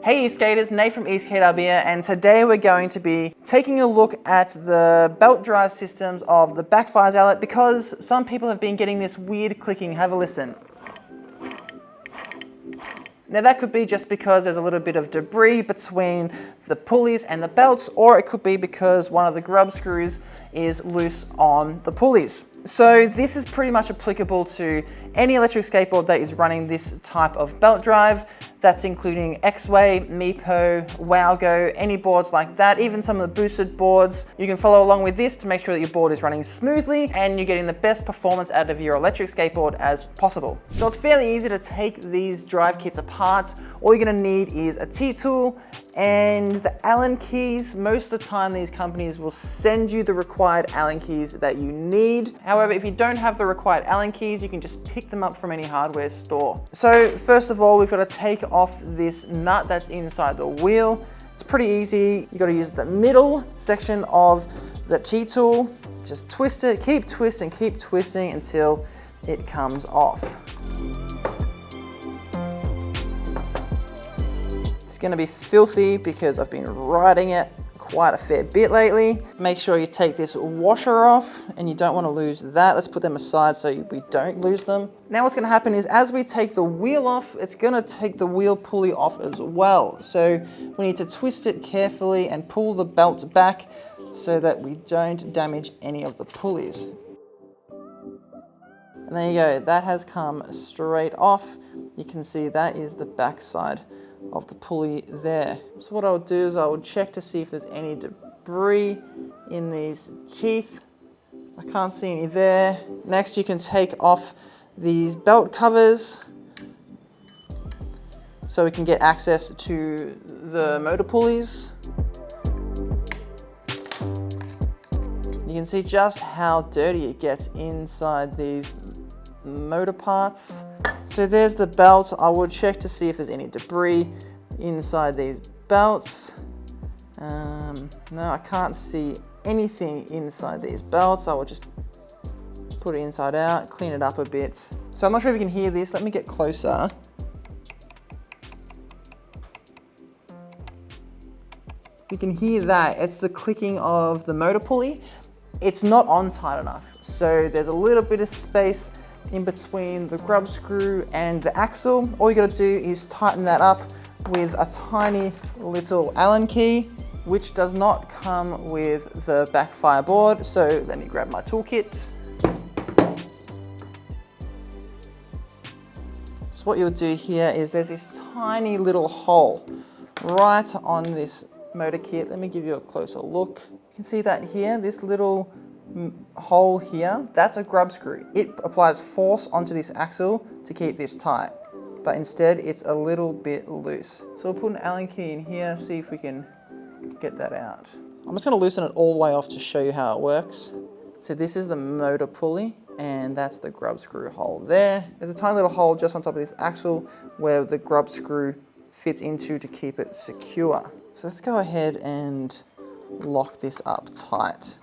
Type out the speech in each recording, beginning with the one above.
Hey skaters, Nate from eSkate here, and today we're going to be taking a look at the belt drive systems of the backfires outlet because some people have been getting this weird clicking. Have a listen. Now that could be just because there's a little bit of debris between the pulleys and the belts, or it could be because one of the grub screws is loose on the pulleys. So this is pretty much applicable to any electric skateboard that is running this type of belt drive. That's including X-Way, Meepo, Wowgo, any boards like that, even some of the boosted boards. You can follow along with this to make sure that your board is running smoothly and you're getting the best performance out of your electric skateboard as possible. So it's fairly easy to take these drive kits apart. All you're gonna need is a T-tool and the Allen keys. Most of the time these companies will send you the required Allen keys that you need. However, if you don't have the required Allen keys, you can just pick them up from any hardware store. So first of all, we've got to take off this nut that's inside the wheel. It's pretty easy. You got to use the middle section of the T-tool. Just twist it, keep twisting until it comes off. It's going to be filthy because I've been riding it quite a fair bit lately. Make sure you take this washer off, and you don't want to lose that. Let's put them aside so we don't lose them. Now what's going to happen is as we take the wheel off, it's going to take the wheel pulley off as well. So we need to twist it carefully and pull the belt back so that we don't damage any of the pulleys. And there you go, that has come straight off. You can see that is the back side of the pulley there. So what I'll do is I will check to see if there's any debris in these teeth. I can't see any there. Next, you can take off these belt covers so we can get access to the motor pulleys. You can see just how dirty it gets inside these motor parts. So there's the belt. I will check to see if there's any debris inside these belts. No, I can't see anything inside these belts. I will just put it inside out, clean it up a bit. So I'm not sure if you can hear this. Let me get closer. You can hear that. It's the clicking of the motor pulley. It's not on tight enough. So there's a little bit of space in between the grub screw and the axle. All you gotta do is tighten that up with a tiny little Allen key, which does not come with the backfire board. So let me grab my toolkit. So what you'll do here is there's this tiny little hole right on this motor kit. Let me give you a closer look. You can see that here, this little hole here, that's a grub screw. It applies force onto this axle to keep this tight, but instead it's a little bit loose. So we'll put an Allen key in here, see if we can get that out. I'm just gonna loosen it all the way off to show you how it works. So this is the motor pulley, and that's the grub screw hole there. There's a tiny little hole just on top of this axle where the grub screw fits into to keep it secure. So let's go ahead and lock this up tight.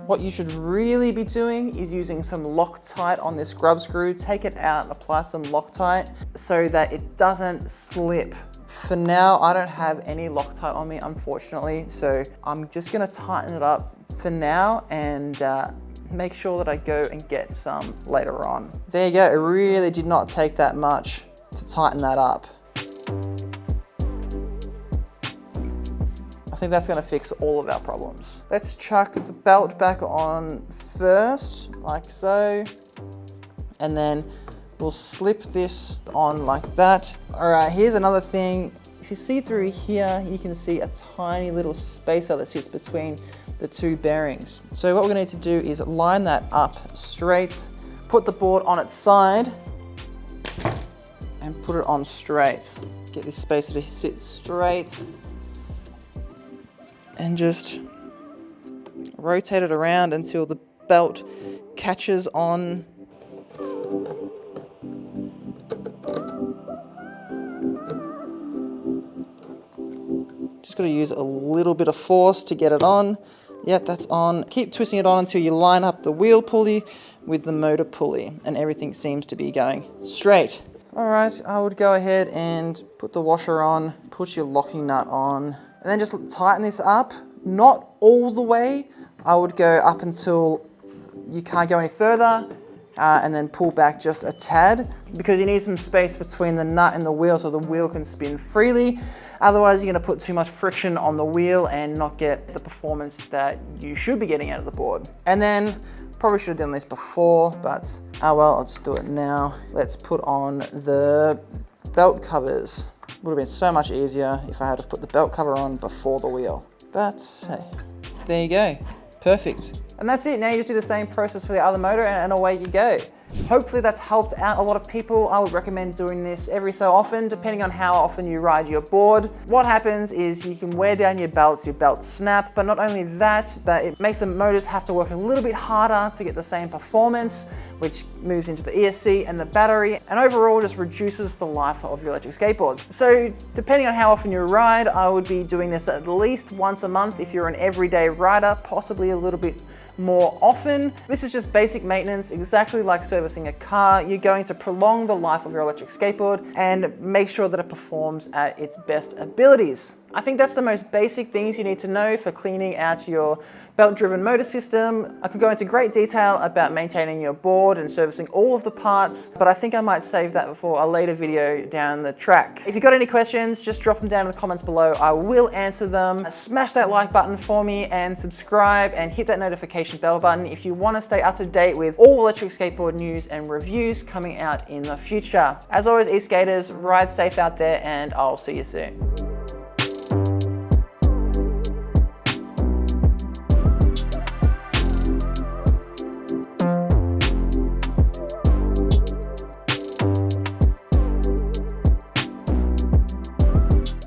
What you should really be doing is using some Loctite on this grub screw. Take it out and apply some Loctite so that it doesn't slip. For now, I don't have any Loctite on me, unfortunately, so I'm just gonna tighten it up for now and make sure that I go and get some later on. There you go, it really did not take that much to tighten that up. I think that's gonna fix all of our problems. Let's chuck the belt back on first, like so. And then we'll slip this on like that. All right, here's another thing. If you see through here, you can see a tiny little spacer that sits between the two bearings. So what we're gonna need to do is line that up straight, put the board on its side, and put it on straight. Get this spacer to sit straight, and just rotate it around until the belt catches on. Just got to use a little bit of force to get it on. Yep, that's on. Keep twisting it on until you line up the wheel pulley with the motor pulley and everything seems to be going straight. All right, I would go ahead and put the washer on, put your locking nut on, and then just tighten this up. Not all the way. I would go up until you can't go any further, and then pull back just a tad, because you need some space between the nut and the wheel so the wheel can spin freely. Otherwise, you're gonna put too much friction on the wheel and not get the performance that you should be getting out of the board. And then, probably should have done this before, but oh well, I'll just do it now. Let's put on the belt covers. Would have been so much easier if I had to put the belt cover on before the wheel. But hey, there you go, perfect. And that's it. Now you just do the same process for the other motor and away you go. Hopefully that's helped out a lot of people. I would recommend doing this every so often, depending on how often you ride your board. What happens is you can wear down your belts snap, but not only that, but it makes the motors have to work a little bit harder to get the same performance, which moves into the ESC and the battery, and overall just reduces the life of your electric skateboards. So depending on how often you ride, I would be doing this at least once a month if you're an everyday rider, possibly a little bit more often. This is just basic maintenance, exactly like servicing a car. You're going to prolong the life of your electric skateboard and make sure that it performs at its best abilities. I think that's the most basic things you need to know for cleaning out your belt-driven motor system. I could go into great detail about maintaining your board and servicing all of the parts, but I think I might save that for a later video down the track. If you've got any questions, just drop them down in the comments below. I will answer them. Smash that like button for me and subscribe and hit that notification bell button if you want to stay up to date with all electric skateboard news and reviews coming out in the future. As always, e-skaters, ride safe out there and I'll see you soon.